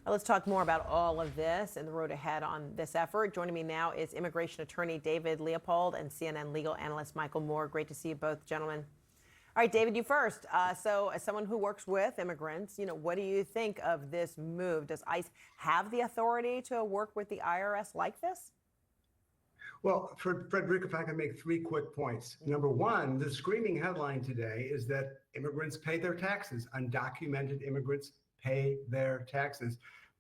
Let's talk more about all of this and the road ahead on this effort. Joining me now is immigration attorney David Leopold and CNN legal analyst Michael Moore. Great to see you both, gentlemen. All right, David, you first. So as someone who works with immigrants, what do you think of this move? Does ICE have the authority to work with the IRS like this? Well, Frederick, if I can make three quick points. Number one, the screaming headline today is that immigrants pay their taxes. Undocumented immigrants pay their taxes.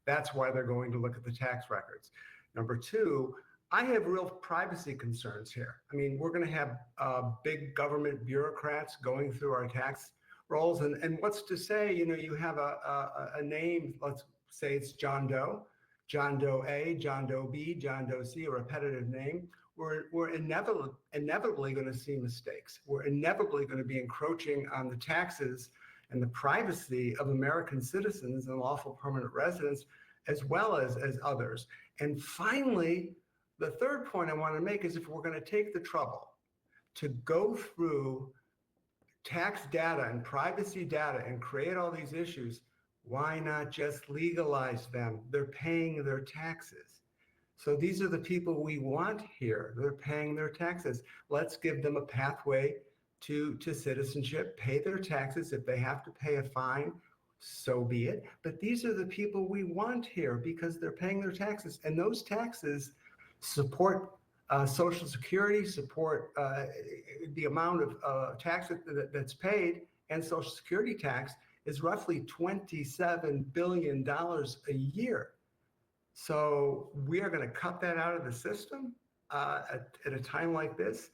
That's why they're going to look at the tax records. Number two, I have real privacy concerns here. I mean, we're going to have big government bureaucrats going through our tax rolls. And what's to say, you have a name, let's say it's John Doe. John Doe A, John Doe B, John Doe C, a repetitive name, we're inevitably going to see mistakes. We're inevitably going to be encroaching on the taxes and the privacy of American citizens and lawful permanent residents, as well as others. And finally, the third point I want to make is if we're going to take the trouble to go through tax data and privacy data and create all these issues, why not just legalize them? They're paying their taxes. So these are the people we want here. They're paying their taxes. Let's give them a pathway to citizenship, pay their taxes. If they have to pay a fine, so be it. But these are the people we want here because they're paying their taxes. And those taxes support Social Security, support the amount of tax that's paid, and Social Security tax is roughly $27 billion a year. So we are going to cut that out of the system at a time like this.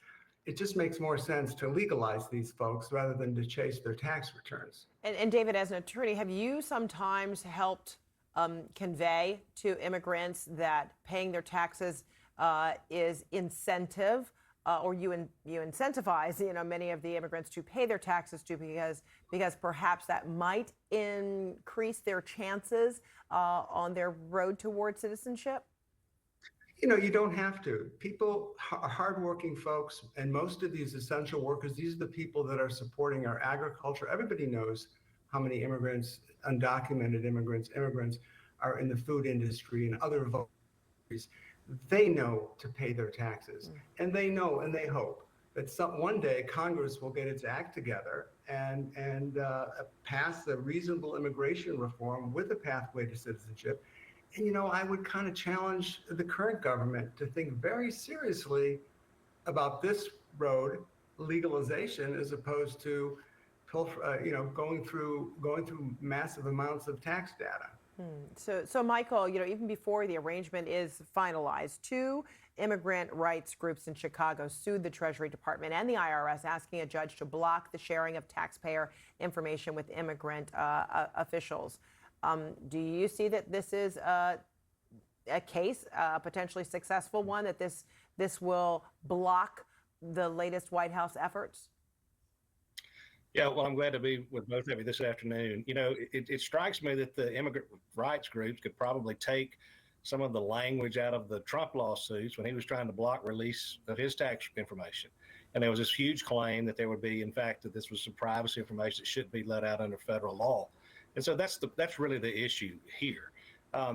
It just makes more sense to legalize these folks rather than to chase their tax returns. And David, as an attorney, have you sometimes helped convey to immigrants that paying their taxes is incentive, or you incentivize, many of the immigrants to pay their taxes because perhaps that might increase their chances on their road toward citizenship? You don't have to. People are hardworking folks, and most of these essential workers, these are the people that are supporting our agriculture. Everybody knows how many immigrants, undocumented immigrants are in the food industry and other industries. They know to pay their taxes, and they know and they hope that one day Congress will get its act together and pass a reasonable immigration reform with a pathway to citizenship. And I would kind of challenge the current government to think very seriously about this road, legalization, as opposed to going through massive amounts of tax data. So Michael, even before the arrangement is finalized, two immigrant rights groups in Chicago sued the Treasury Department and the IRS, asking a judge to block the sharing of taxpayer information with immigrant officials. Do you see that this is a case, a potentially successful one, that this will block the latest White House efforts? Yeah, well, I'm glad to be with both of you this afternoon. It strikes me that the immigrant rights groups could probably take some of the language out of the Trump lawsuits when he was trying to block release of his tax information. And there was this huge claim that there would be, in fact, that this was some privacy information that shouldn't be let out under federal law. And so that's really the issue here.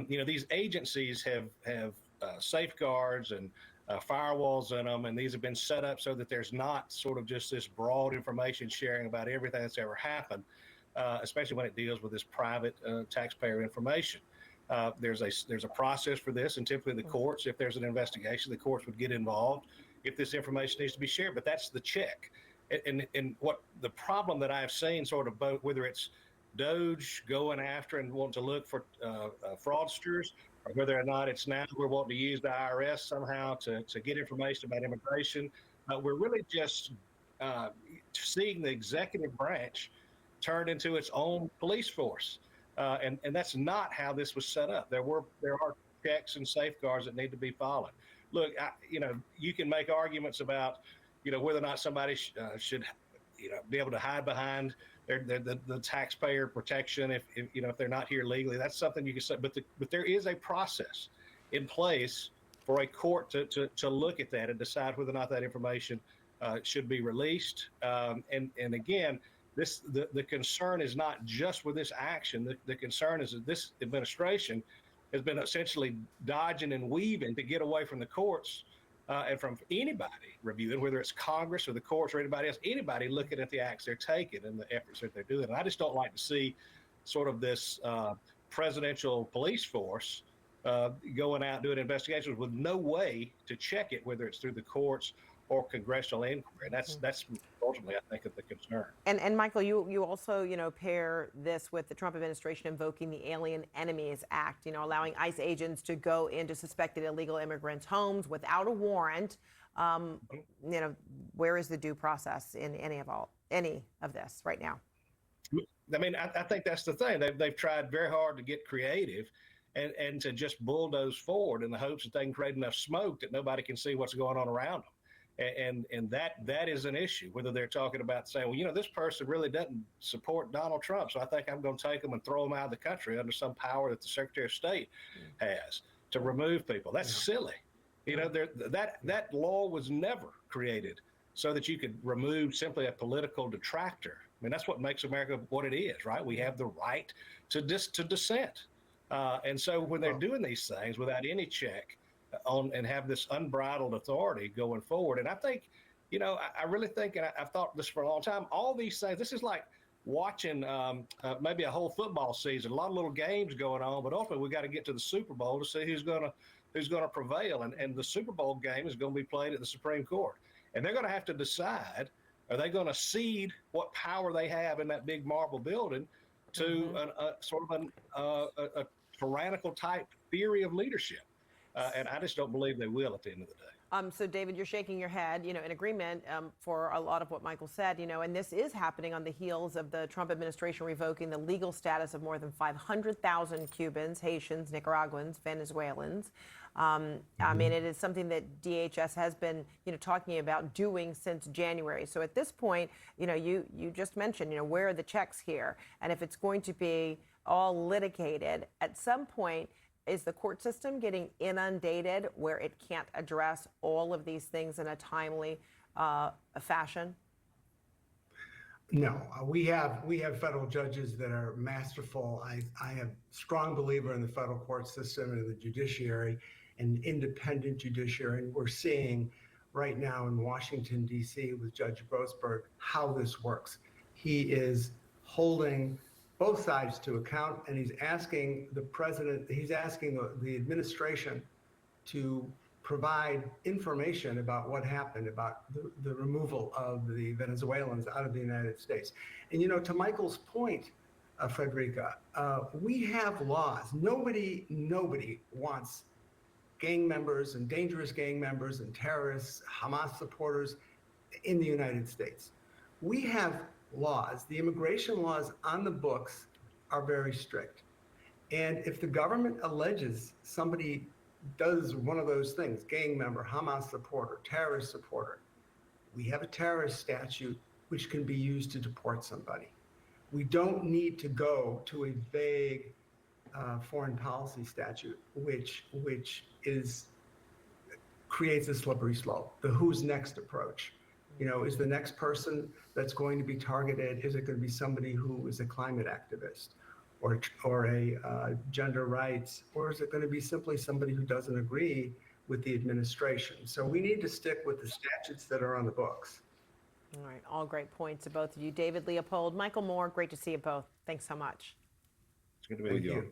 These agencies have safeguards and firewalls in them, and these have been set up so that there's not sort of just this broad information sharing about everything that's ever happened, especially when it deals with this private taxpayer information. There's a process for this, and typically the courts, if there's an investigation, the courts would get involved if this information needs to be shared. But that's the check. And what the problem that I've seen, sort of both, whether it's DOJ going after and wanting to look for fraudsters, or whether or not it's now we're wanting to use the IRS somehow to get information about immigration. We're really just seeing the executive branch turned into its own police force. And that's not how this was set up. There are checks and safeguards that need to be followed. Look, you can make arguments about, whether or not somebody should, be able to hide behind the taxpayer protection if they're not here legally. That's something you can say. But there is a process in place for a court to look at that and decide whether or not that information should be released. And again, the concern is not just with this action. The concern is that this administration has been essentially dodging and weaving to get away from the courts and from anybody reviewing, whether it's Congress or the courts or anybody else, anybody looking at the acts they're taking and the efforts that they're doing. And I just don't like to see sort of this presidential police force going out doing investigations with no way to check it, whether it's through the courts or congressional inquiry. And that's ultimately, I think, of the concern. And Michael, you also, pair this with the Trump administration invoking the Alien Enemies Act, allowing ICE agents to go into suspected illegal immigrants' homes without a warrant. Where is the due process in any of this right now? I mean, I think that's the thing. They've tried very hard to get creative and to just bulldoze forward in the hopes that they can create enough smoke that nobody can see what's going on around them. And that is an issue, whether they're talking about saying, well, this person really doesn't support Donald Trump, so I think I'm going to take them and throw them out of the country under some power that the Secretary of State has to remove people. That's silly. That law was never created so that you could remove simply a political detractor. I mean, that's what makes America what it is, right? We have the right to dissent. And so when they're doing these things without any check on and have this unbridled authority going forward, and I think, I really think, and I've thought this for a long time, all these things, this is like watching maybe a whole football season, a lot of little games going on, but ultimately we got to get to the Super Bowl to see who's going to prevail. And the Super Bowl game is going to be played at the Supreme Court. And they're going to have to decide, are they going to cede what power they have in that big marble building to a sort of a tyrannical type theory of leadership? And I just don't believe they will at the end of the day. So, David, you're shaking your head, in agreement for a lot of what Michael said, and this is happening on the heels of the Trump administration revoking the legal status of more than 500,000 Cubans, Haitians, Nicaraguans, Venezuelans. I mean, it is something that DHS has been, talking about doing since January. So at this point, you just mentioned, where are the checks here? And if it's going to be all litigated, at some point, is the court system getting inundated where it can't address all of these things in a timely fashion? No, we have federal judges that are masterful. I am a strong believer in the federal court system and the judiciary and independent judiciary. And we're seeing right now in Washington, D.C. with Judge Brosberg how this works. He is holding both sides to account, and he's asking the president, he's asking the administration to provide information about what happened, about the removal of the Venezuelans out of the United States. And to Michael's point, Frederica, we have laws. Nobody wants gang members and dangerous gang members and terrorists, Hamas supporters in the United States. We have laws. The immigration laws on the books are very strict. And if the government alleges somebody does one of those things, gang member, Hamas supporter, terrorist supporter, we have a terrorist statute which can be used to deport somebody. We don't need to go to a vague foreign policy statute, which creates a slippery slope, the who's next approach. Is the next person that's going to be targeted, is it going to be somebody who is a climate activist or a gender rights, or is it going to be simply somebody who doesn't agree with the administration? So we need to stick with the statutes that are on the books. All right, all great points to both of you. David Leopold, Michael Moore, great to see you both. Thanks so much. It's good to be with you.